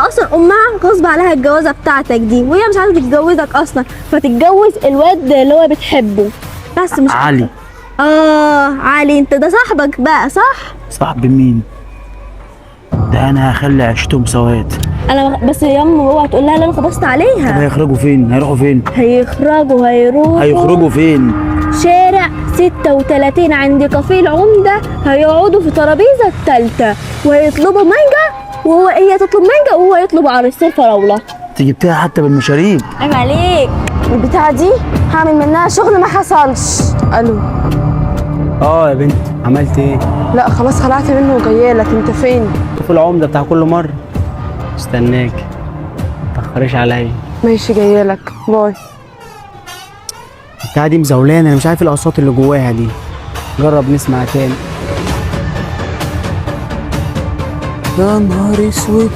اصلا امها غصب عليها الجوازه بتاعتك دي، وهي مش عايزه تتجوزك اصلا، فتتجوز الواد اللي هو بتحبه بس مش علي. علي، انت ده صاحبك بقى صح؟ صاحب مين؟ ده انا هخلي عيشتهم سواد. انا بس يا ام اوعى تقول لها اللي انا خبصت طب عليها. هيخرجوا فين؟ هيروحوا فين؟ هيروحوا فين؟ شارع 36 عند كافيه العمدة، هيقعدوا في ترابيزة التالتة وهيطلبوا مانجا، هي تطلب مانجا وهو يطلب عصير فراولة. انت جبتها حتى بالمشاريب. عيب عليك. البتاعة دي هعمل منها شغل ما حصلش. الو. يا بنت، عملت ايه؟ لا خلاص خلعت منه وجايالك. انت فين؟ في العمده بتاع كل مره. استناك، متأخريش عليا. ماشي جايالك، باي. البتاعه دي مزولانه، انا مش عارف الاصوات اللي جواها دي. جرب نسمع تاني. يا نهار اسود.